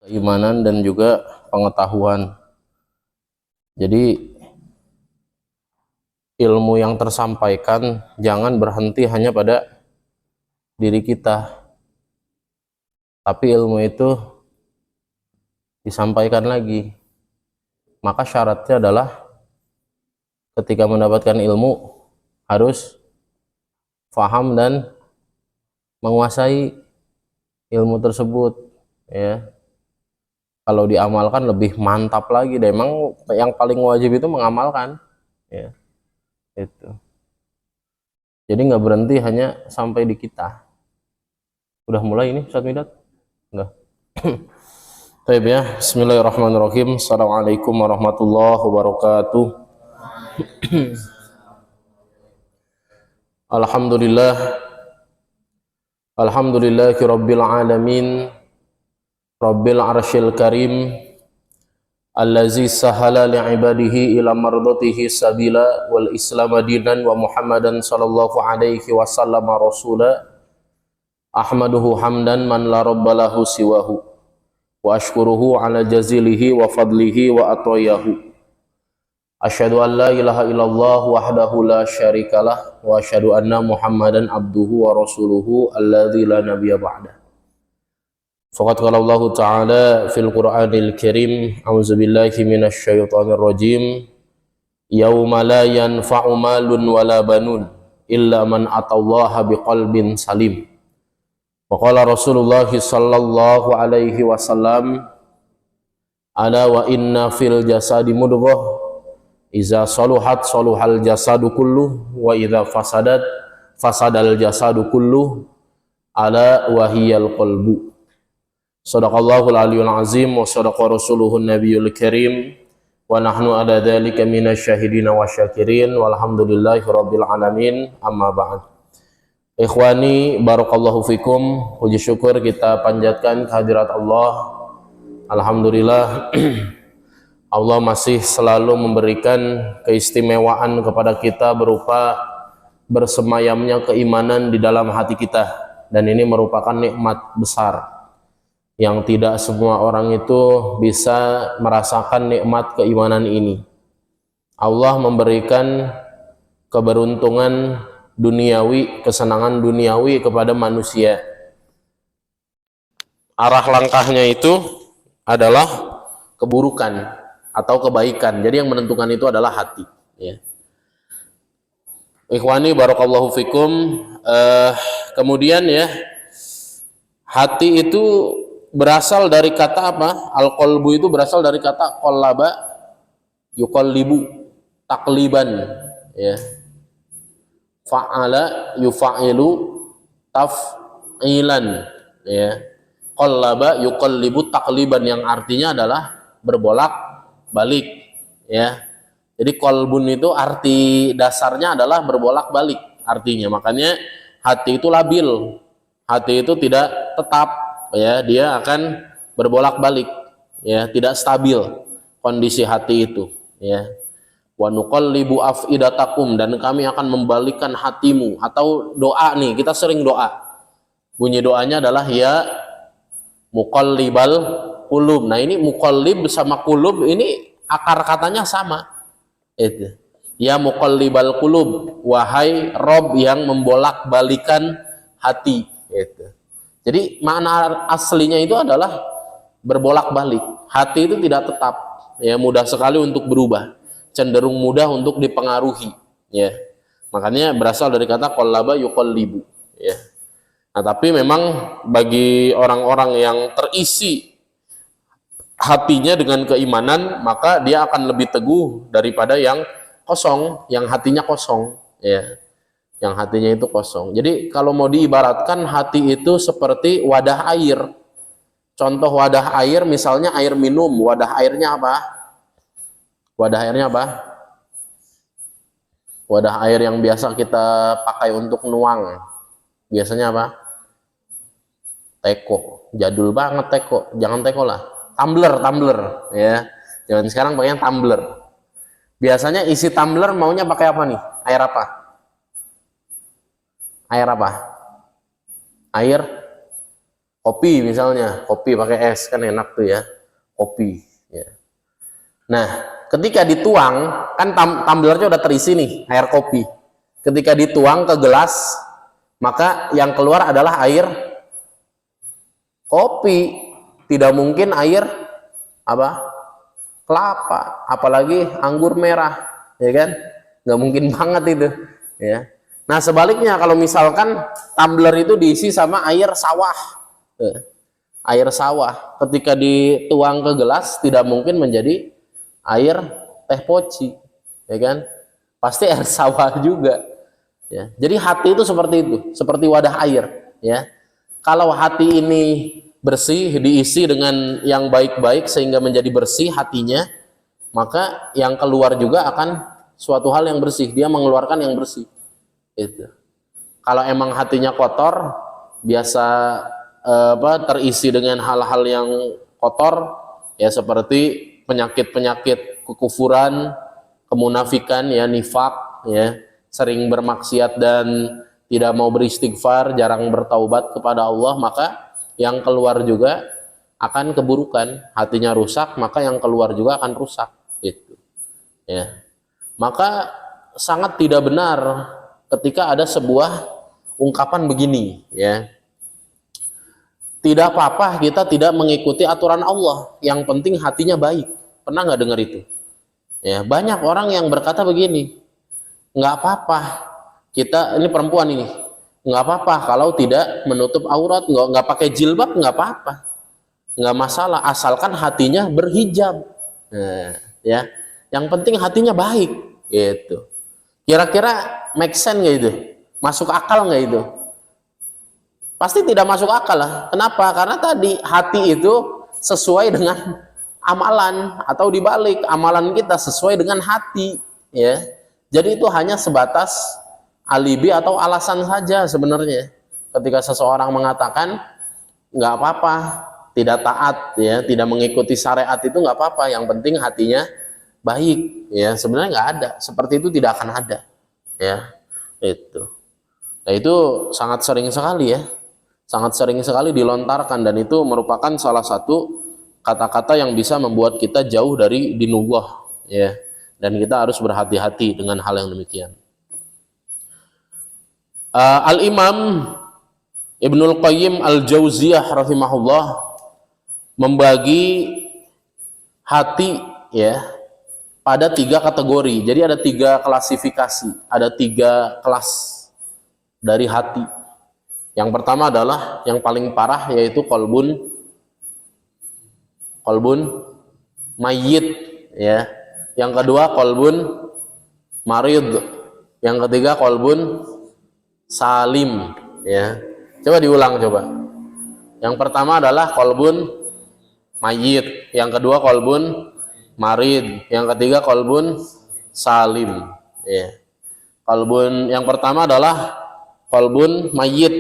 keimanan dan juga pengetahuan. Jadi ilmu yang tersampaikan jangan berhenti hanya pada diri kita, tapi ilmu itu disampaikan lagi. Maka syaratnya adalah ketika mendapatkan ilmu harus faham dan menguasai ilmu tersebut, ya. Kalau diamalkan lebih mantap lagi. Dan emang yang paling wajib itu mengamalkan, ya. Itu. Jadi nggak berhenti hanya sampai di kita. Udah mulai ini Ustaz Midat? Enggak. Baik ya. Bismillahirrahmanirrahim. Assalamualaikum warahmatullahi wabarakatuh. Alhamdulillah. Alhamdulillahi rabbil alamin. Rabbil arsyil karim. Allazi sahala li'ibadihi ila mardatihi sabila wal islam dinan wa muhammadan sallallahu alaihi wasallam rasula ahmaduhu hamdan man la rabbalahu siwahu wa ashkuruhu ala jazilihi wa fadlihi wa atayahu asyhadu an la ilaha illallah wahdahu la syarikalah wa asyhadu anna muhammadan abduhu wa rasuluhu alladzi la nabiyya ba'dah. Faqad qala Allah Ta'ala fil Qur'anil Karim, a'udzu billahi minasy syaithanir rajim. Yauma la yanfa'u malun wala banun illa man atallaha biqalbin salim. Wa qala Rasulullah sallallahu alaihi wasallam, ala wa inna fil jasadi mudghah iza saluhat saluhal jasadu kulluh wa idza fasadat fasadal jasadu kulluh ala wa hiyal qalbu. Shadaqallahul aliyul azim wa shadaqa rasuluhun nabiyul karim wa nahnu ala dhalika minasyahidina wa syakirin walhamdulillahi rabbil alamin, amma ba'd. Ikhwani barakallahu fikum, puji syukur kita panjatkan kehadirat Allah. Alhamdulillah Allah masih selalu memberikan keistimewaan kepada kita berupa bersemayamnya keimanan di dalam hati kita, dan ini merupakan nikmat besar yang tidak semua orang itu bisa merasakan nikmat keimanan ini. Allah memberikan keberuntungan duniawi, kesenangan duniawi kepada manusia. Arah langkahnya itu adalah keburukan atau kebaikan. Jadi yang menentukan itu adalah hati, ya. Ikhwani barakallahu fikum. Kemudian ya, hati itu berasal dari kata apa? Al-qalbu itu berasal dari kata qallaba yuqallibu takliban, ya. Fa'ala yufa'ilu taf'ilan, ya. Qallaba yuqallibu takliban yang artinya adalah berbolak balik, ya. Jadi qalbun itu arti dasarnya adalah berbolak balik artinya. Makanya hati itu labil. Hati itu tidak tetap, ya, dia akan berbolak-balik, ya, tidak stabil kondisi hati itu, ya. Wa nuqallibu afidatakum, dan kami akan membalikkan hatimu. Atau doa nih, kita sering doa. Bunyi doanya adalah ya muqallibal qulub. Nah, ini muqallib sama qulub ini akar katanya sama. Itu. Ya muqallibal qulub, wahai Rob yang membolak-balikan hati, itu. Jadi makna aslinya itu adalah berbolak-balik. Hati itu tidak tetap, ya, mudah sekali untuk berubah, cenderung mudah untuk dipengaruhi, ya. Makanya berasal dari kata qallaba yuqallibu, ya. Nah, tapi memang bagi orang-orang yang terisi hatinya dengan keimanan, maka dia akan lebih teguh daripada yang kosong, yang hatinya kosong, ya. Yang hatinya itu kosong. Jadi kalau mau diibaratkan, hati itu seperti wadah air. Contoh wadah air, misalnya air minum, wadah airnya apa? Wadah airnya apa? Wadah air yang biasa kita pakai untuk nuang, biasanya apa? Teko. Jadul banget teko. Jangan teko lah. Tumbler, ya. Jangan sekarang pakainya tumbler. Biasanya isi tumbler maunya pakai apa nih? Air apa? Air apa? Air Kopi misalnya, kopi pakai es kan enak tuh ya, kopi. Ya. Nah, ketika dituang kan tumblernya udah terisi nih air kopi. Ketika dituang ke gelas, maka yang keluar adalah air kopi. Tidak mungkin air apa? Kelapa, apalagi anggur merah, ya kan? Nggak mungkin banget itu, ya. Nah sebaliknya kalau misalkan tumbler itu diisi sama air sawah, air sawah, ketika dituang ke gelas tidak mungkin menjadi air teh poci, ya kan? Pasti air sawah juga, ya. Jadi hati itu seperti itu, seperti wadah air, ya. Kalau hati ini bersih, diisi dengan yang baik-baik sehingga menjadi bersih hatinya, maka yang keluar juga akan suatu hal yang bersih, dia mengeluarkan yang bersih. Itu. Kalau emang hatinya kotor, biasa terisi dengan hal-hal yang kotor, ya seperti penyakit-penyakit kekufuran, kemunafikan, ya nifak, ya sering bermaksiat dan tidak mau beristighfar, jarang bertaubat kepada Allah, maka yang keluar juga akan keburukan. Hatinya rusak, maka yang keluar juga akan rusak. Itu. Ya. Maka sangat tidak benar ketika ada sebuah ungkapan begini, ya. Tidak apa-apa kita tidak mengikuti aturan Allah, yang penting hatinya baik. Pernah nggak dengar itu? Ya, banyak orang yang berkata begini, nggak apa-apa kita, ini perempuan ini, nggak apa-apa kalau tidak menutup aurat, nggak pakai jilbab, nggak apa-apa, nggak masalah asalkan hatinya berhijab. Nah, ya, yang penting hatinya baik, gitu. Kira-kira make sense nggak itu? Masuk akal nggak itu? Pasti tidak masuk akal lah. Kenapa? Karena tadi hati itu sesuai dengan amalan, atau dibalik, amalan kita sesuai dengan hati, ya. Jadi itu hanya sebatas alibi atau alasan saja sebenarnya. Ketika seseorang mengatakan nggak apa-apa, tidak taat, ya, tidak mengikuti syariat itu nggak apa-apa, yang penting hatinya baik, ya. Sebenarnya nggak ada, seperti itu tidak akan ada, ya. Itu. Nah itu sangat sering sekali, ya, sangat sering sekali dilontarkan, dan itu merupakan salah satu kata-kata yang bisa membuat kita jauh dari dinullah, ya, dan kita harus berhati-hati dengan hal yang demikian. Al-Imam Ibnul Qayyim Al-Jauziyah rahimahullah membagi hati, ya, pada 3 kategori. Jadi ada 3 klasifikasi, ada 3 kelas dari hati. Yang pertama adalah yang paling parah, yaitu kolbun mayyit, ya. Yang kedua kolbun marid, yang ketiga kolbun salim, ya. Coba diulang coba. Yang pertama adalah kolbun mayyit, yang kedua kolbun marid, yang ketiga kolbun salim, ya. Kolbun yang pertama adalah kolbun mayyit,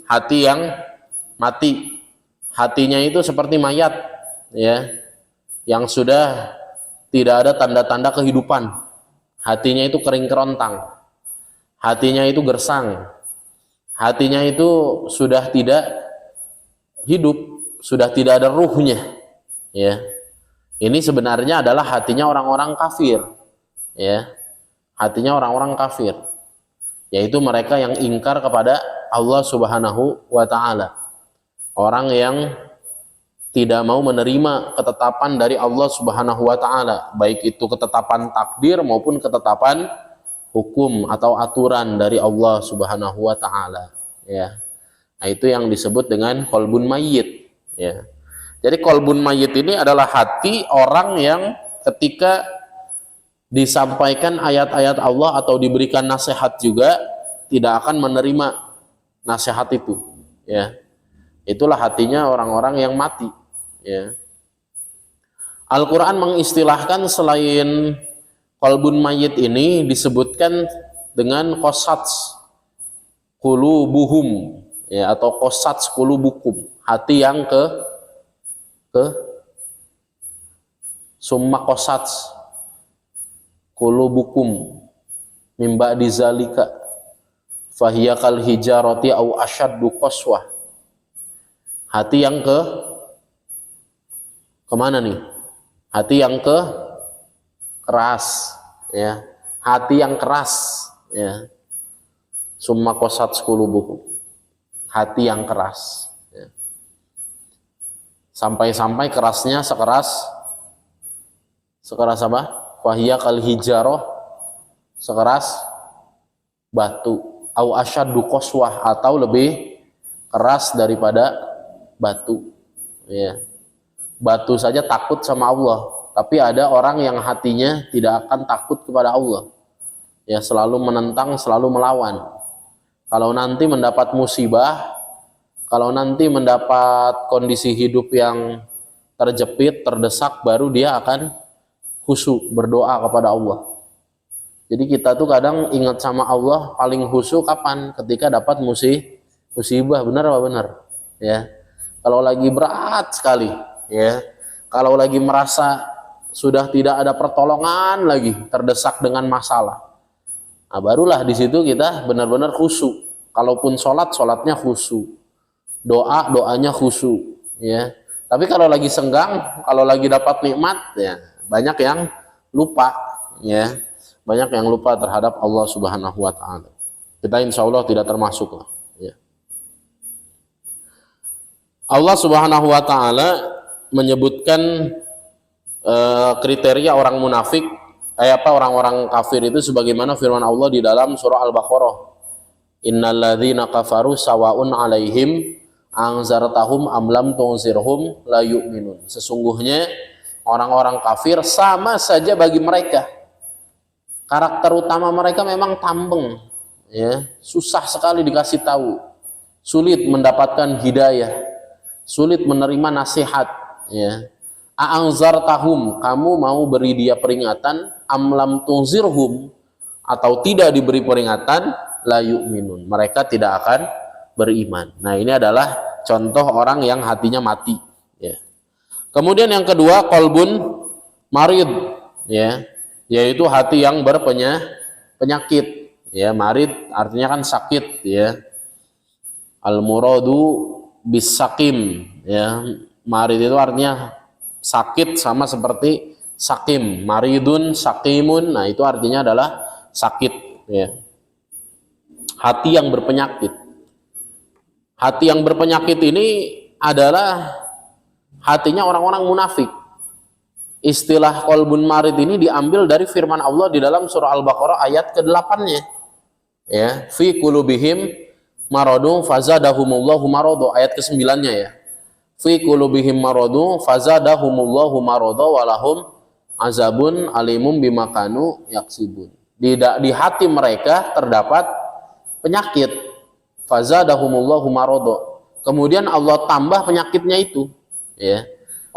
hati yang mati, hatinya itu seperti mayat, ya, yang sudah tidak ada tanda-tanda kehidupan, hatinya itu kering kerontang, hatinya itu gersang, hatinya itu sudah tidak hidup, sudah tidak ada ruhnya, ya. Ini sebenarnya adalah hatinya orang-orang kafir, ya, hatinya orang-orang kafir, yaitu mereka yang ingkar kepada Allah Subhanahu wa Ta'ala, orang yang tidak mau menerima ketetapan dari Allah Subhanahu wa Ta'ala, baik itu ketetapan takdir maupun ketetapan hukum atau aturan dari Allah Subhanahu wa Ta'ala, ya. Nah, itu yang disebut dengan kolbun mayyit, ya. Jadi kolbun mayyit ini adalah hati orang yang ketika disampaikan ayat-ayat Allah atau diberikan nasihat juga tidak akan menerima nasihat itu, ya. Itulah hatinya orang-orang yang mati, ya. Al-Quran mengistilahkan selain kolbun mayyit ini disebutkan dengan qasats qulubuhum, ya, atau qasats qulubukum, hati yang ke summa qasats qulubukum mimba dizalika fahiyakal hijarati au asyaddu qaswah. Hati yang kemana nih? Hati yang keras, ya. Hati yang keras, ya. Summa qasat qulubuhum. Hati yang keras, ya. Sampai-sampai kerasnya sekeras apa? Wahia kal hijarah, sekeras batu. Au asyaddu qaswah, atau lebih keras daripada batu, ya. Batu saja takut sama Allah, tapi ada orang yang hatinya tidak akan takut kepada Allah, ya, selalu menentang, selalu melawan. Kalau nanti mendapat musibah, kalau nanti mendapat kondisi hidup yang terjepit, terdesak, baru dia akan khusyuk berdoa kepada Allah. Jadi kita tuh kadang ingat sama Allah paling khusyuk kapan? Ketika dapat musibah, benar apa benar? Ya. Kalau lagi berat sekali, ya. Kalau lagi merasa sudah tidak ada pertolongan lagi, terdesak dengan masalah. Nah, barulah di situ kita benar-benar khusyuk. Kalaupun sholatnya khusyuk. Doanya khusyuk, ya. Tapi kalau lagi senggang, kalau lagi dapat nikmat, ya, banyak yang lupa, ya. Banyak yang lupa terhadap Allah Subhanahu wa taala. Kita insya Allah tidak termasuk lah, ya. Allah Subhanahu wa taala menyebutkan kriteria orang munafik, orang-orang kafir itu sebagaimana firman Allah di dalam surah Al-Baqarah. Innalladzina kafaru sawaun alaihim anzartahum am lam tunzirhum la yu'minun. Sesungguhnya orang-orang kafir sama saja bagi mereka. Karakter utama mereka memang tambeng, ya, susah sekali dikasih tahu, sulit mendapatkan hidayah, sulit menerima nasihat, ya. A'anzartahum, kamu mau beri dia peringatan, amlam tunzirhum, atau tidak diberi peringatan, la yu'minun, mereka tidak akan beriman. Nah, ini adalah contoh orang yang hatinya mati, ya. Kemudian yang kedua, qalbun marid, ya, yaitu hati yang berpenyakit, ya. Marid artinya kan sakit, ya. Al-muradu bisakim, ya. Marid itu artinya sakit, sama seperti sakim. Maridun, sakimun, nah itu artinya adalah sakit, ya. Hati yang berpenyakit. Hati yang berpenyakit ini adalah hatinya orang-orang munafik. Istilah qalbun marid ini diambil dari firman Allah di dalam surah Al-Baqarah ayat ke-8-nya. Ya, fi qulubihim maradun fazadahumullahu maradu, ayat ke-9-nya, ya. Fi qulubihim maradun fazadahumullahu maradu walahum azabun alimum bima kanu yaksibun. Di hati mereka terdapat penyakit. Fazadahumullahu maradu. Kemudian Allah tambah penyakitnya itu, ya.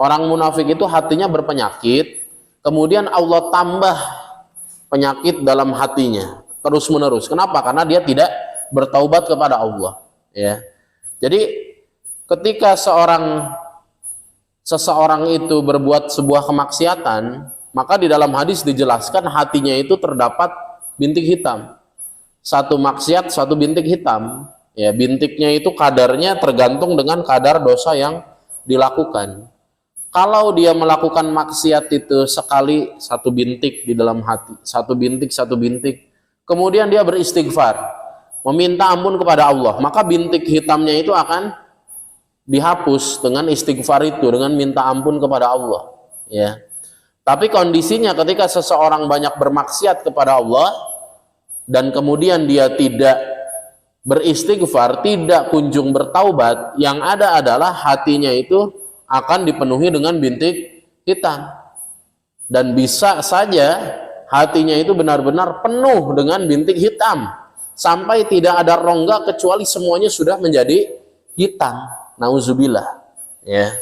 Orang munafik itu hatinya berpenyakit, kemudian Allah tambah penyakit dalam hatinya terus menerus. Kenapa? Karena dia tidak bertaubat kepada Allah, ya. Jadi ketika seseorang itu berbuat sebuah kemaksiatan, maka di dalam hadis dijelaskan hatinya itu terdapat bintik hitam. Satu maksiat, satu bintik hitam, ya. Bintiknya itu kadarnya tergantung dengan kadar dosa yang dilakukan. Kalau dia melakukan maksiat itu sekali, satu bintik di dalam hati, satu bintik, kemudian dia beristighfar, meminta ampun kepada Allah, maka bintik hitamnya itu akan dihapus dengan istighfar itu, dengan minta ampun kepada Allah, ya. Tapi kondisinya ketika seseorang banyak bermaksiat kepada Allah dan kemudian dia tidak beristighfar, tidak kunjung bertaubat, yang ada adalah hatinya itu akan dipenuhi dengan bintik hitam. Dan bisa saja hatinya itu benar-benar penuh dengan bintik hitam, sampai tidak ada rongga kecuali semuanya sudah menjadi hitam. Nauzubillah, ya.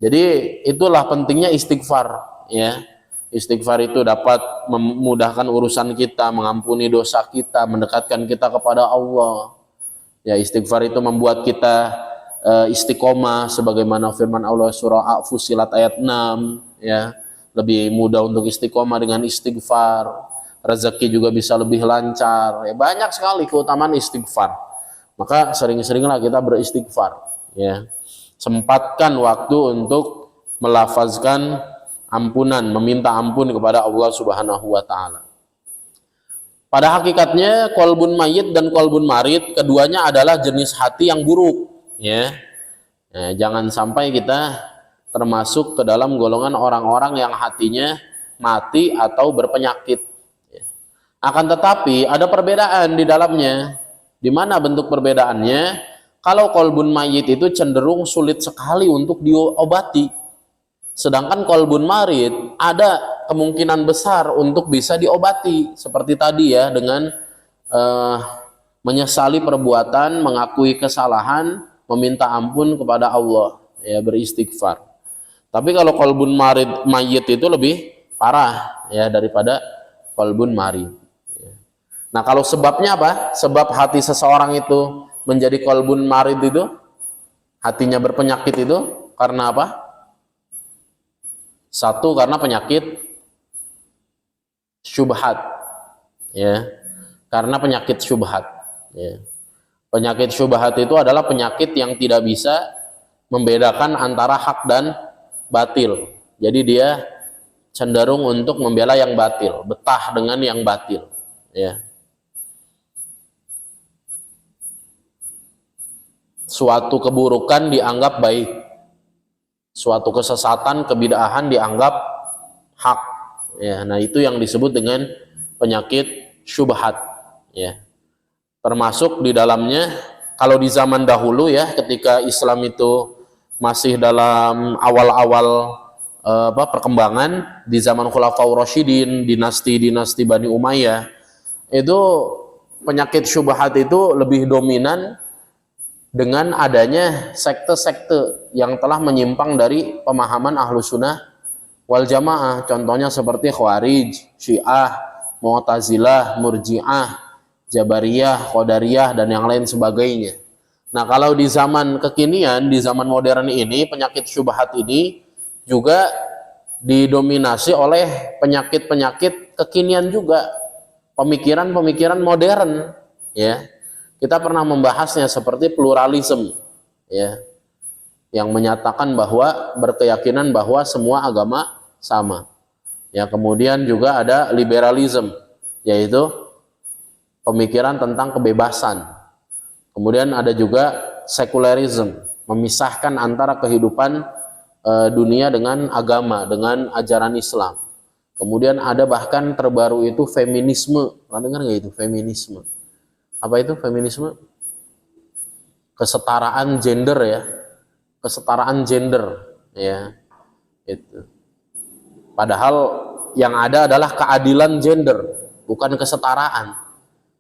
Jadi itulah pentingnya istighfar, ya. Istighfar itu dapat memudahkan urusan kita, mengampuni dosa kita, mendekatkan kita kepada Allah. Ya, istighfar itu membuat kita istiqomah sebagaimana firman Allah surah Fussilat ayat 6, ya. Lebih mudah untuk istiqomah dengan istighfar. Rezeki juga bisa lebih lancar, ya. Banyak sekali keutamaan istighfar. Maka sering-seringlah kita beristighfar, ya. Sempatkan waktu untuk melafazkan ampunan, meminta ampun kepada Allah Subhanahu wa taala. Pada hakikatnya qalbun mayyit dan qalbun marid keduanya adalah jenis hati yang buruk, ya. Nah, jangan sampai kita termasuk ke dalam golongan orang-orang yang hatinya mati atau berpenyakit. Akan tetapi ada perbedaan di dalamnya. Di mana bentuk perbedaannya? Kalau qalbun mayyit itu cenderung sulit sekali untuk diobati. Sedangkan qalbun marid ada kemungkinan besar untuk bisa diobati. Seperti tadi ya, dengan menyesali perbuatan, mengakui kesalahan, meminta ampun kepada Allah, ya, beristighfar. Tapi kalau qalbun mayyit itu lebih parah ya daripada qalbun marid. Nah, kalau sebabnya apa? Sebab hati seseorang itu menjadi qalbun marid itu, hatinya berpenyakit itu karena apa? Satu, karena penyakit syubhat, ya, karena penyakit syubhat, ya. Penyakit syubhat itu adalah penyakit yang tidak bisa membedakan antara hak dan batil. Jadi dia cenderung untuk membela yang batil, betah dengan yang batil, ya. Suatu keburukan dianggap baik, suatu kesesatan, kebid'ahan dianggap hak, ya. Nah, itu yang disebut dengan penyakit syubhat, ya. Termasuk di dalamnya kalau di zaman dahulu ya, ketika Islam itu masih dalam awal-awal perkembangan, di zaman Khulafaur Rasyidin, dinasti Bani Umayyah, itu penyakit syubhat itu lebih dominan dengan adanya sekte-sekte yang telah menyimpang dari pemahaman Ahlus Sunnah wal Jamaah. Contohnya seperti Khawarij, Syiah, Mu'tazilah, Murji'ah, Jabariyah, Qadariyah, dan yang lain sebagainya. Nah, kalau di zaman kekinian, di zaman modern ini, penyakit syubhat ini juga didominasi oleh penyakit-penyakit kekinian juga, pemikiran-pemikiran modern, ya. Kita pernah membahasnya seperti pluralisme, ya, yang menyatakan bahwa berkeyakinan bahwa semua agama sama. Ya, kemudian juga ada liberalisme, yaitu pemikiran tentang kebebasan. Kemudian ada juga sekularisme, memisahkan antara kehidupan dunia dengan agama, dengan ajaran Islam. Kemudian ada bahkan terbaru itu feminisme. Pernah dengar nggak itu feminisme? Apa itu feminisme? Kesetaraan gender, ya, kesetaraan gender, ya, itu. Padahal yang ada adalah keadilan gender, bukan kesetaraan,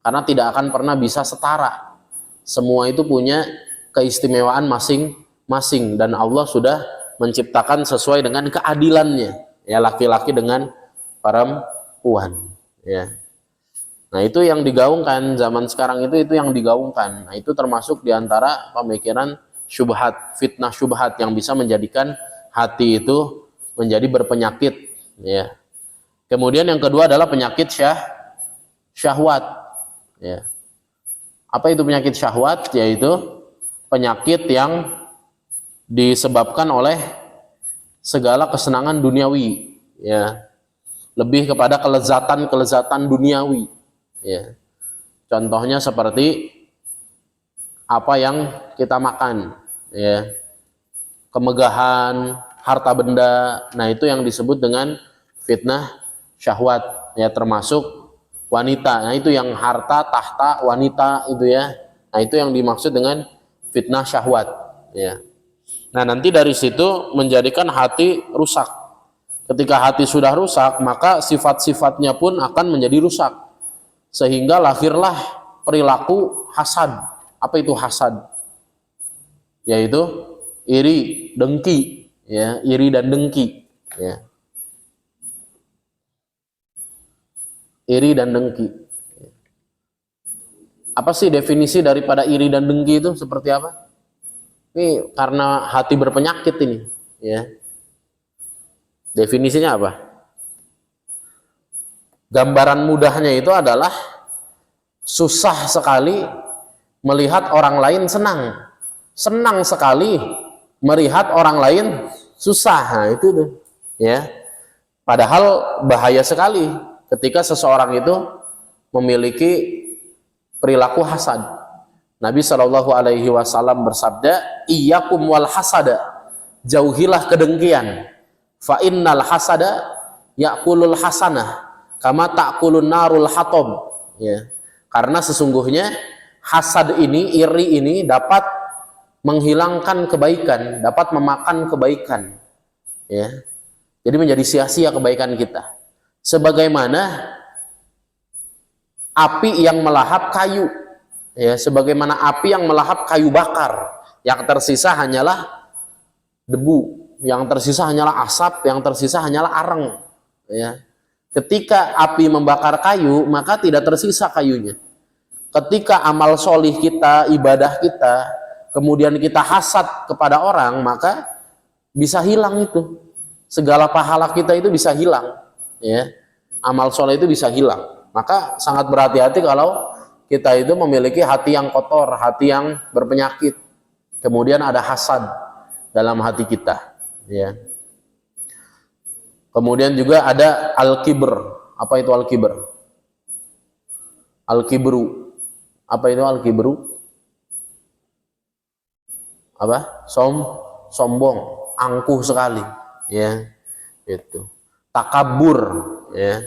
karena tidak akan pernah bisa setara. Semua itu punya keistimewaan masing-masing, dan Allah sudah menciptakan sesuai dengan keadilannya, ya, laki-laki dengan perempuan, ya. Nah, itu yang digaungkan zaman sekarang, itu yang digaungkan. Nah, itu termasuk diantara pemikiran syubhat, fitnah syubhat yang bisa menjadikan hati itu menjadi berpenyakit, ya. Kemudian yang kedua adalah penyakit syahwat, ya. Apa itu penyakit syahwat? Yaitu penyakit yang disebabkan oleh segala kesenangan duniawi, ya. Lebih kepada kelezatan duniawi. Ya. Contohnya seperti apa yang kita makan, ya, kemegahan, harta benda. Nah, itu yang disebut dengan fitnah syahwat, ya, termasuk wanita. Nah, itu yang harta, tahta, wanita itu, ya. Nah, itu yang dimaksud dengan fitnah syahwat, ya. Nah, nanti dari situ menjadikan hati rusak. Ketika hati sudah rusak, maka sifat-sifatnya pun akan menjadi rusak. Sehingga lahirlah perilaku hasad. Apa itu hasad? Yaitu iri, dengki, ya, iri dan dengki, ya. Iri dan dengki. Apa sih definisi daripada iri dan dengki itu seperti apa? Ini karena hati berpenyakit ini, ya. Definisinya apa? Gambaran mudahnya itu adalah susah sekali melihat orang lain senang. Senang sekali melihat orang lain susah. Nah, itu tuh, ya. Padahal bahaya sekali ketika seseorang itu memiliki perilaku hasad. Nabi Shallallahu Alaihi Wasallam bersabda, "Iyyakum wal hasada, jauhilah kedengkian. Fa innal hasada yakulul hasanah, kama takulun narul hatab." Ya, karena sesungguhnya hasad ini, iri ini dapat menghilangkan kebaikan, dapat memakan kebaikan. Ya, jadi menjadi sia-sia kebaikan kita. Sebagaimana api yang melahap kayu, ya, sebagaimana api yang melahap kayu bakar, yang tersisa hanyalah debu, yang tersisa hanyalah asap, yang tersisa hanyalah arang. Ya, ketika api membakar kayu, maka tidak tersisa kayunya. Ketika amal solih kita, ibadah kita, kemudian kita hasad kepada orang, maka bisa hilang itu. Segala pahala kita itu bisa hilang. Ya, amal soleh itu bisa hilang. Maka sangat berhati-hati kalau kita itu memiliki hati yang kotor, hati yang berpenyakit. Kemudian ada hasad dalam hati kita. Ya. Kemudian juga ada al-kibr. Apa itu al-kibr? Al-kibru. Apa itu al-kibru? Apa? Sombong, angkuh sekali, ya. Itu. Takabur, ya.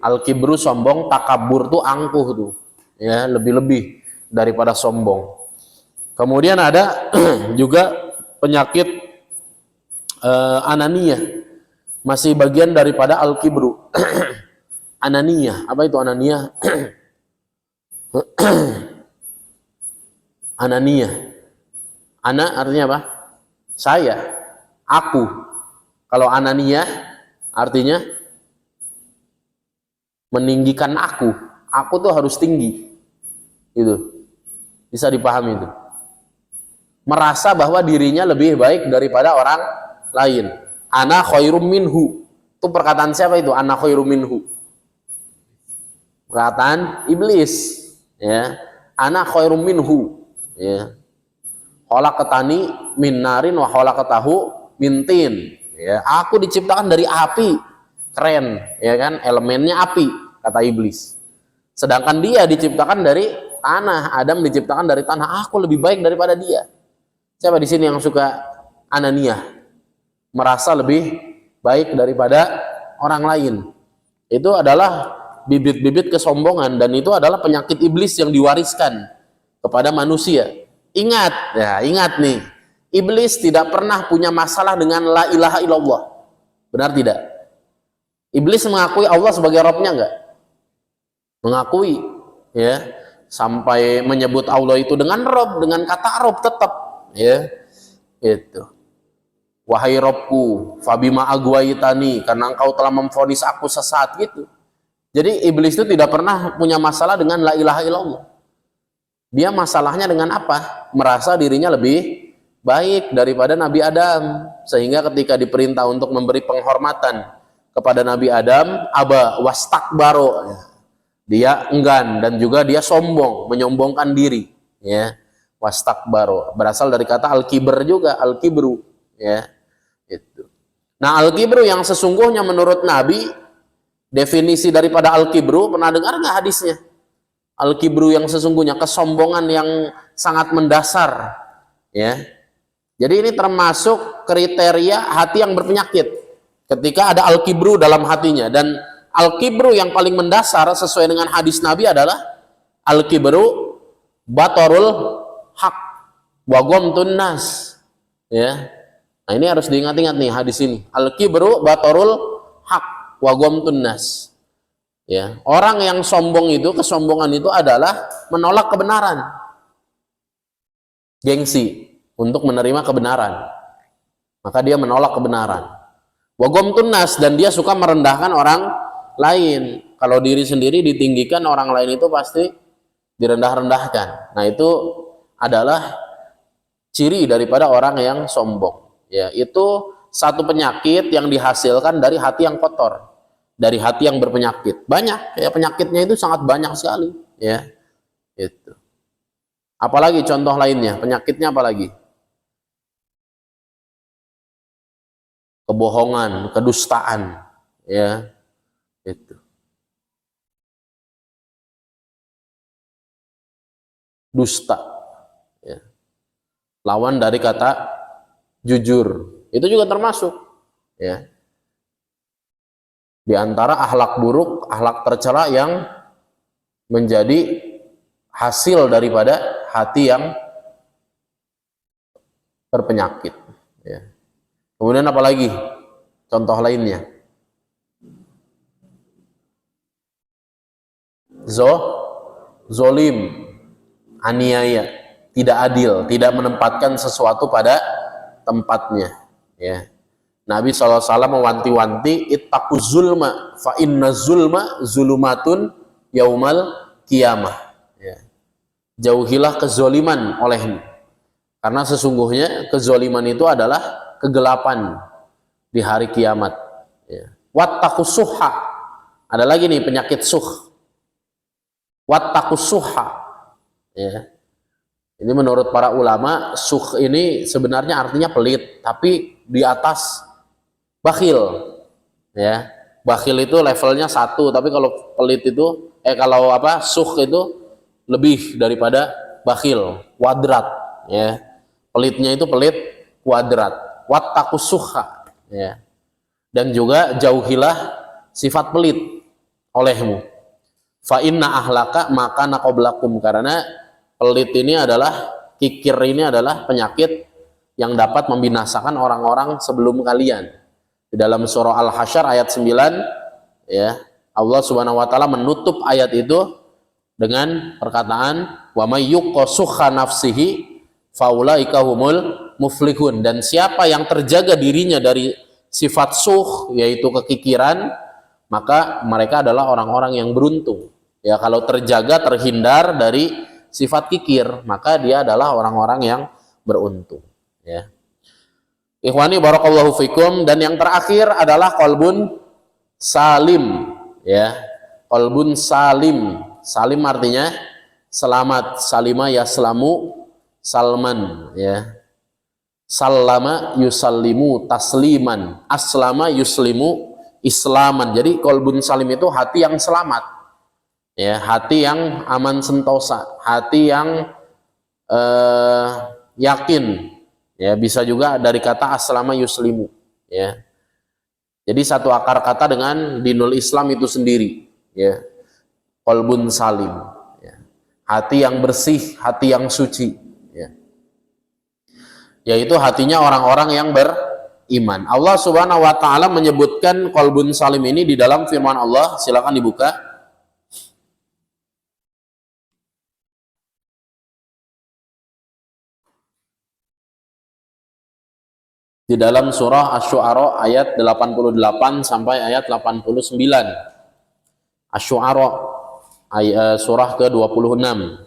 Al-kibru sombong, takabur tuh angkuh tuh. Ya, lebih-lebih daripada sombong. Kemudian ada juga penyakit ananiyah. Masih bagian daripada al-kibru. Ananiyah, apa itu ananiyah? Ananiyah. Ana artinya apa? Saya, aku. Kalau ananiyah artinya meninggikan aku. Aku tuh harus tinggi. Itu. Bisa dipahami itu. Merasa bahwa dirinya lebih baik daripada orang lain. Ana khairum minhu. Itu perkataan siapa itu? Ana khairum minhu. Perkataan iblis. Ya. Ana khairum minhu. Ya. Khalaqatani min narin wa khalaqatahu min tin. Ya, aku diciptakan dari api. Keren, ya kan? Elemennya api, kata iblis. Sedangkan dia diciptakan dari tanah. Adam diciptakan dari tanah. Aku lebih baik daripada dia. Siapa di sini yang suka ananiyah? Merasa lebih baik daripada orang lain. Itu adalah bibit-bibit kesombongan, dan itu adalah penyakit iblis yang diwariskan kepada manusia. Ingat, ya ingat nih, iblis tidak pernah punya masalah dengan la ilaha illallah. Benar tidak? Iblis mengakui Allah sebagai Rabbnya enggak? Mengakui, ya, sampai menyebut Allah itu dengan Rabb, dengan kata Rabb tetap, ya, itu. Wahai Rabbku, fabima agwaitani, karena engkau telah memvonis aku sesat, gitu. Jadi iblis itu tidak pernah punya masalah dengan la ilaha illallah. Dia masalahnya dengan apa? Merasa dirinya lebih baik daripada Nabi Adam, sehingga ketika diperintah untuk memberi penghormatan kepada Nabi Adam, aba wastakbaro, dia enggan, dan juga dia sombong, menyombongkan diri, ya. Wastakbaro berasal dari kata al-kibr juga, al-kibru, ya. Itu. Nah, al-kibru yang sesungguhnya menurut Nabi, definisi daripada al-kibru, pernah dengar nggak hadisnya? Al-kibru yang sesungguhnya, kesombongan yang sangat mendasar, ya. Jadi ini termasuk kriteria hati yang berpenyakit ketika ada al-kibru dalam hatinya. Dan al-kibru yang paling mendasar sesuai dengan hadis Nabi adalah al-kibru batorul haq wa ghamtun nas, ya. Nah, ini harus diingat-ingat nih hadis ini. Al-kibru batorul haq wa ghamtun nas. Ya, orang yang sombong itu, kesombongan itu adalah menolak kebenaran. Gengsi untuk menerima kebenaran. Maka dia menolak kebenaran. Wa ghamtun nas, dan dia suka merendahkan orang lain. Kalau diri sendiri ditinggikan, orang lain itu pasti direndah-rendahkan. Nah, itu adalah ciri daripada orang yang sombong. Ya, itu satu penyakit yang dihasilkan dari hati yang kotor, dari hati yang berpenyakit. Banyak, ya, penyakitnya itu sangat banyak sekali, ya. Itu. Apalagi contoh lainnya, penyakitnya apalagi? kebohongan, kedustaan, ya. Itu. Dusta, ya. Lawan dari kata jujur. Itu juga termasuk, ya. Di antara akhlak buruk, akhlak tercela yang menjadi hasil daripada hati yang berpenyakit, ya. Kemudian apalagi contoh lainnya? Zolim, aniaya, tidak adil, tidak menempatkan sesuatu pada tempatnya, ya. Nabi SAW mewanti-wanti, ittaquz zulma fa inna zulma zulumatun yaumal qiyamah, ya. Jauhilah kezoliman olehmu, karena sesungguhnya kezoliman itu adalah kegelapan di hari kiamat, ya. Wattaqus suhha, ada lagi nih penyakit suh. Wattaqus suhha, ya. Ini menurut para ulama, suh ini sebenarnya artinya pelit, tapi di atas bakhil, ya. Bakhil itu levelnya 1, tapi kalau pelit itu kalau suh itu lebih daripada bakhil, kuadrat, ya. Pelitnya itu pelit kuadrat. Wattaqus suhha, ya. Dan juga jauhilah sifat pelit olehmu. Fa inna ahlaka maka naqoblakum, karena pelit ini adalah, kikir ini adalah penyakit yang dapat membinasakan orang-orang sebelum kalian. Di dalam surah Al-Hasyr ayat 9, ya, Allah Subhanahu wa taala menutup ayat itu dengan perkataan wa may yuqasukha nafsihi faulaika humul muflihun, dan siapa yang terjaga dirinya dari sifat suh, yaitu kekikiran, maka mereka adalah orang-orang yang beruntung. Ya, kalau terjaga, terhindar dari sifat kikir, maka dia adalah orang-orang yang beruntung, ya. Ikhwani barakallahu fikum. Dan yang terakhir adalah qalbun salim, ya. Qalbun salim. Salim artinya selamat. Salima yaslamu salman, ya. Sallama yusallimu tasliman, aslama yuslimu islaman. Jadi qalbun salim itu hati yang selamat, ya, hati yang aman sentosa, hati yang yakin, ya. Bisa juga dari kata aslama yuslimu, ya. Jadi satu akar kata dengan dinul Islam itu sendiri, ya. Qalbun salim, ya. Hati yang bersih, hati yang suci, ya. Yaitu hatinya orang-orang yang beriman. Allah Subhanahu wa taala menyebutkan qalbun salim ini di dalam firman Allah. Silakan dibuka. Di dalam surah Asy-Syu'ara ayat 88 sampai ayat 89. Asy-Syu'ara surah ke-26.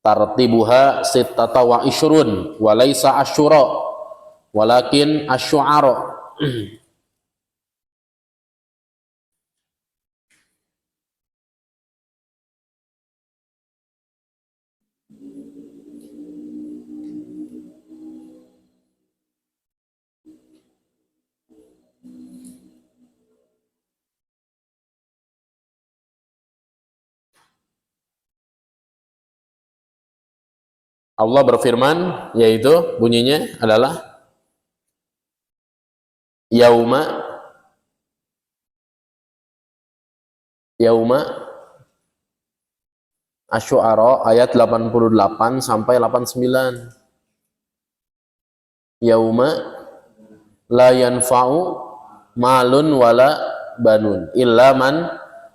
Tartibuha sittata wa ishrun wa laisa asyura walakin asy-syu'ara. Allah berfirman, yaitu bunyinya adalah yauma Asy-Syu'ara ayat 88 sampai 89. Yauma la yanfa'u malun wala banun illa man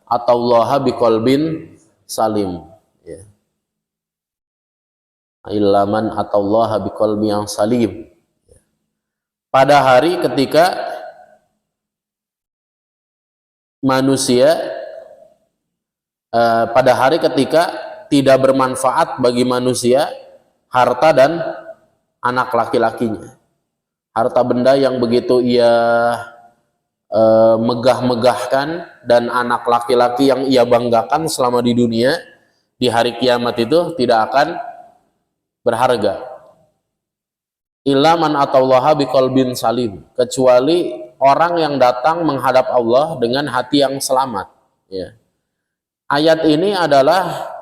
atallaha biqalbin salim, ya. Illa man atallaha biqalbin yang salim. Pada hari ketika manusia tidak bermanfaat bagi manusia harta dan anak laki-lakinya. Harta benda yang begitu ia megah-megahkan dan anak laki-laki yang ia banggakan selama di dunia, di hari kiamat itu tidak akan berharga. illa man atallaha biqalbin salim, kecuali orang yang datang menghadap Allah dengan hati yang selamat, ya. Ayat ini adalah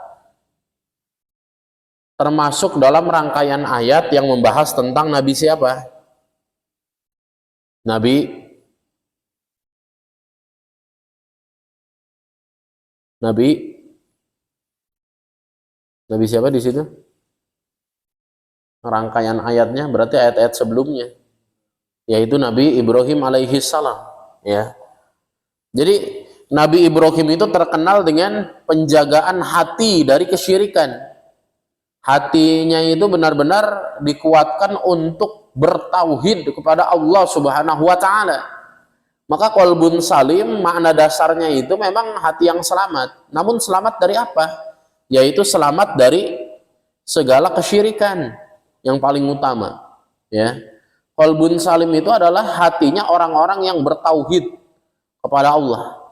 termasuk dalam rangkaian ayat yang membahas tentang Nabi siapa? Nabi siapa di situ? Rangkaian ayatnya berarti ayat-ayat sebelumnya, yaitu Nabi Ibrahim alaihi salam, ya. Jadi Nabi Ibrahim itu terkenal dengan penjagaan hati dari kesyirikan. Hatinya itu benar-benar dikuatkan untuk bertauhid kepada Allah Subhanahu wa taala. Maka qalbun salim makna dasarnya itu memang hati yang selamat. Namun selamat dari apa? Yaitu selamat dari segala kesyirikan yang paling utama, ya. Qalbun salim itu adalah hatinya orang-orang yang bertauhid kepada Allah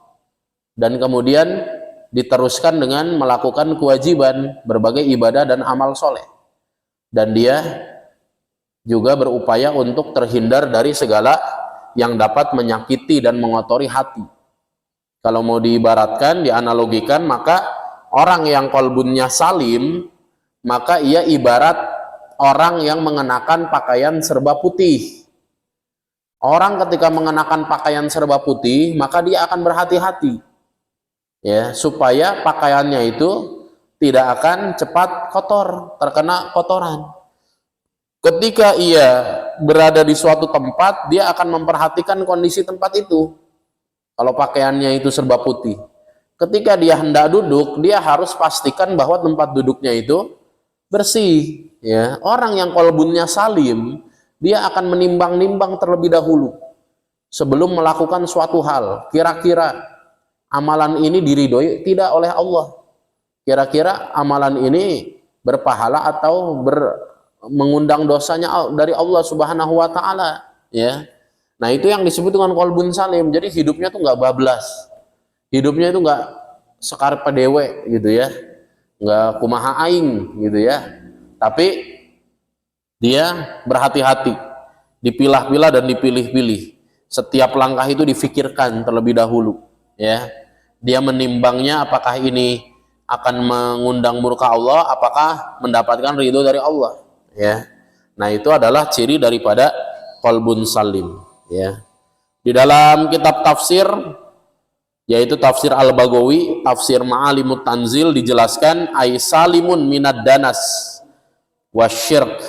dan kemudian diteruskan dengan melakukan kewajiban berbagai ibadah dan amal soleh, dan dia juga berupaya untuk terhindar dari segala yang dapat menyakiti dan mengotori hati. Kalau mau diibaratkan, dianalogikan, maka orang yang qalbunnya salim, maka ia ibarat orang yang mengenakan pakaian serba putih. Orang ketika mengenakan pakaian serba putih, maka dia akan berhati-hati, ya, supaya pakaiannya itu tidak akan cepat kotor, terkena kotoran. Ketika ia berada di suatu tempat, dia akan memperhatikan kondisi tempat itu. Kalau pakaiannya itu serba putih, ketika dia hendak duduk, dia harus pastikan bahwa tempat duduknya itu bersih, ya. Orang yang qalbunnya salim, dia akan menimbang-nimbang terlebih dahulu sebelum melakukan suatu hal. Kira-kira amalan ini diridhoi tidak oleh Allah? Kira-kira amalan ini berpahala atau mengundang dosanya dari Allah Subhanahu wa taala, ya. Nah, itu yang disebut dengan qalbun salim. Jadi hidupnya tuh nggak bablas. Hidupnya itu nggak sekar pedewe gitu, ya. Nggak kumaha aing gitu, ya. Tapi dia berhati-hati, dipilah-pilah dan dipilih-pilih. Setiap langkah itu difikirkan terlebih dahulu, ya. Dia menimbangnya, apakah ini akan mengundang murka Allah, apakah mendapatkan ridho dari Allah, ya. Nah, itu adalah ciri daripada qalbun salim, ya. Di dalam kitab tafsir, yaitu tafsir Al-Baghawi, tafsir Ma'alimut Tanzil, dijelaskan ay salimun minad danas wasyirk,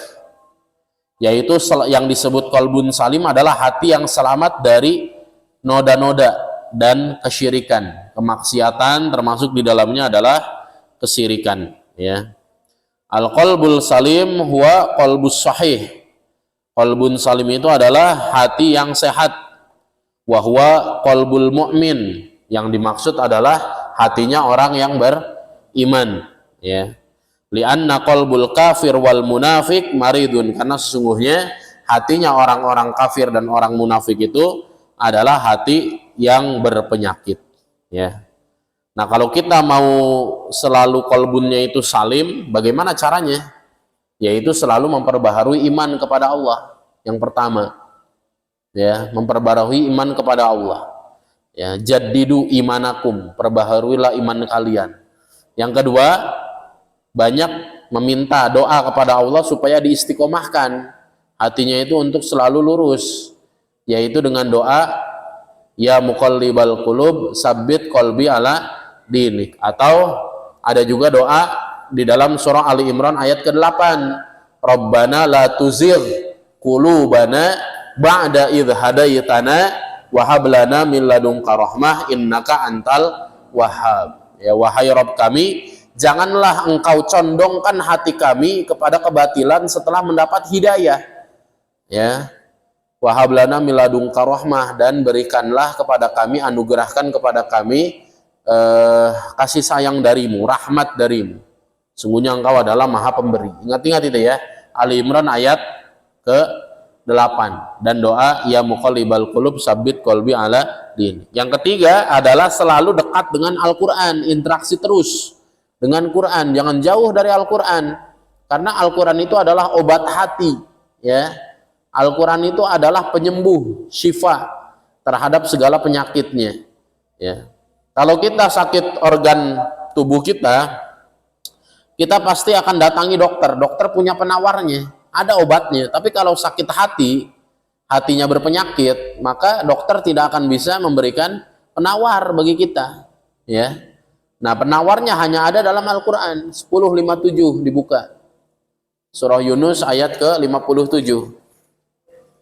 yaitu yang disebut qalbun salim adalah hati yang selamat dari noda-noda dan kesyirikan, kemaksiatan, termasuk di dalamnya adalah kesyirikan, ya. Al-qalbul salim huwa qalbus sahih. Qalbun salim itu adalah hati yang sehat. Wa huwa qalbul mu'min. Yang dimaksud adalah hatinya orang yang beriman, ya. Li'anna qalbul kafir wal munafik maridun, karena sesungguhnya hatinya orang-orang kafir dan orang munafik itu adalah hati yang berpenyakit, ya. Nah, kalau kita mau selalu qalbunnya itu salim, bagaimana caranya? Yaitu selalu memperbaharui iman kepada Allah. Yang pertama, ya, memperbaharui iman kepada Allah, ya. Jaddidu imanakum, perbaharuilah iman kalian. Yang kedua, banyak meminta doa kepada Allah supaya diistiqomahkan hatinya itu untuk selalu lurus, yaitu dengan doa ya muqallibal qulub sabbit qalbi ala dinik. Atau ada juga doa di dalam surah Ali Imran ayat ke-8, Rabbana la tuzigh qulubana ba'da idh hadaitana wa hab lana min ladunka rahmah innaka antal wahhab. Ya, wahai Rabb kami, janganlah engkau condongkan hati kami kepada kebatilan setelah mendapat hidayah, ya. Wahab lana min ladunka rahmah, dan berikanlah kepada kami, anugerahkan kepada kami kasih sayang darimu, rahmat darimu. Sungguhnya engkau adalah maha pemberi. Ingat-ingat itu, ya. Ali Imran ayat ke-8. Dan doa ya muqallibal qulub sabbit qalbi ala din. Yang ketiga adalah selalu dekat dengan Al-Quran, interaksi terus dengan Quran, jangan jauh dari Al-Quran, karena Al-Quran itu adalah obat hati, ya. Al-Quran itu adalah penyembuh, syifa terhadap segala penyakitnya. Ya. Kalau kita sakit organ tubuh kita pasti akan datangi dokter. Dokter punya penawarnya, ada obatnya. Tapi kalau sakit hati, hatinya berpenyakit, maka dokter tidak akan bisa memberikan penawar bagi kita. Ya. Nah, penawarnya hanya ada dalam Al-Quran. 10:57 dibuka. Surah Yunus ayat ke-57.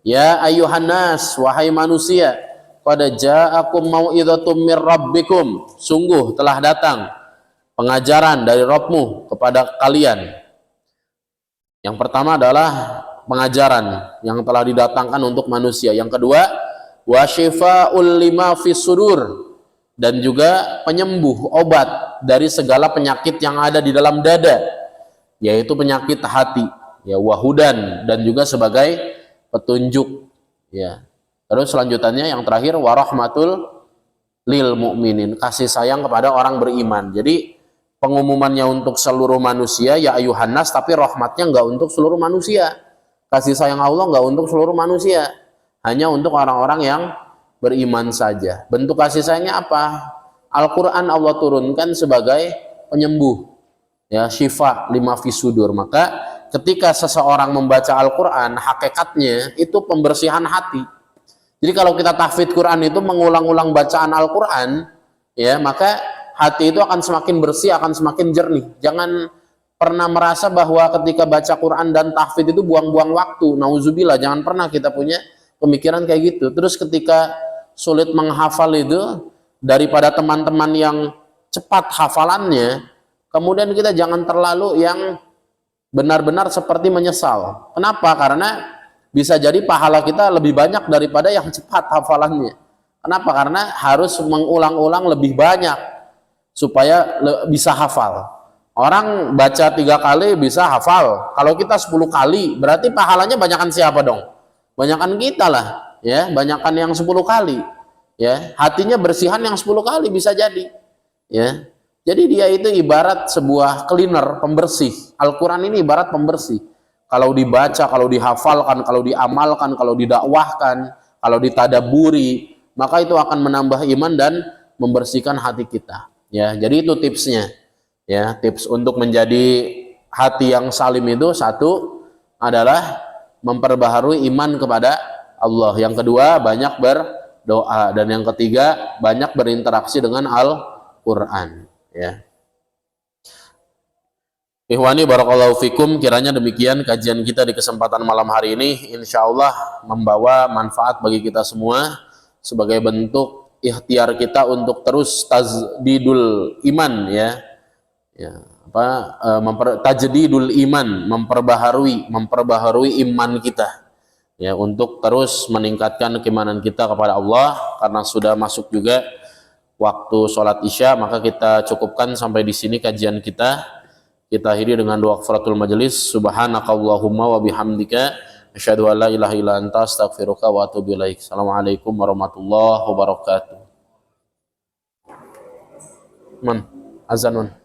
Ya ayuhan nas, wahai manusia, qad ja'akum mau'idhatum mir rabbikum. Sungguh telah datang pengajaran dari Rabbmu kepada kalian. Yang pertama adalah pengajaran yang telah didatangkan untuk manusia. Yang kedua, wa syifa'ul lima fis sudur, dan juga penyembuh, obat dari segala penyakit yang ada di dalam dada, yaitu penyakit hati, ya, wahudan, dan juga sebagai petunjuk, ya. Terus selanjutnya yang terakhir, warahmatul lil mu'minin, kasih sayang kepada orang beriman. Jadi pengumumannya untuk seluruh manusia, ya ayuhan nas, tapi rahmatnya enggak untuk seluruh manusia. Kasih sayang Allah enggak untuk seluruh manusia, hanya untuk orang-orang yang beriman saja. Bentuk kasih sayangnya apa? Al-Quran Allah turunkan sebagai penyembuh, ya, syifa lima fisudur. Maka ketika seseorang membaca Al-Quran, hakikatnya itu pembersihan hati. Jadi kalau kita tahfidz Quran itu mengulang-ulang bacaan Al-Quran, ya, maka hati itu akan semakin bersih, akan semakin jernih. Jangan pernah merasa bahwa ketika baca Quran dan tahfidz itu buang-buang waktu. Nauzubillah, jangan pernah kita punya pemikiran kayak gitu. Terus ketika sulit menghafal itu, daripada teman-teman yang cepat hafalannya, kemudian kita jangan terlalu yang benar-benar seperti menyesal. Kenapa? Karena bisa jadi pahala kita lebih banyak daripada yang cepat hafalannya. Kenapa? Karena harus mengulang-ulang lebih banyak supaya bisa hafal. Orang baca 3 kali bisa hafal. Kalau kita 10 kali, berarti pahalanya banyakan siapa dong? Banyakan kita lah, ya. Banyakan yang 10 kali, ya. Hatinya bersihan yang 10 kali bisa jadi, ya. Jadi dia itu ibarat sebuah cleaner, pembersih. Al-Quran ini ibarat pembersih. Kalau dibaca, kalau dihafalkan, kalau diamalkan, kalau didakwahkan, kalau ditadaburi, maka itu akan menambah iman dan membersihkan hati kita. Ya, jadi itu tipsnya. Ya, tips untuk menjadi hati yang salim itu, satu adalah memperbaharui iman kepada Allah. Yang kedua, banyak berdoa, dan yang ketiga, banyak berinteraksi dengan Al-Quran. Ya. Ikhwani barakallahu fikum, kiranya demikian kajian kita di kesempatan malam hari ini, insya Allah membawa manfaat bagi kita semua sebagai bentuk ikhtiar kita untuk terus tajdidul iman, ya. Ya, tajdidul iman, memperbaharui iman kita, ya, untuk terus meningkatkan keimanan kita kepada Allah. Karena sudah masuk juga waktu sholat isya, maka kita cukupkan sampai di sini kajian kita. Kita akhiri dengan doa kafaratul majelis. Subhanakallahumma wa bihamdika asyhadu an la ilaha illa anta astaghfiruka wa atubu ilaik. Assalamualaikum warahmatullahi wabarakatuh. Man, azan man.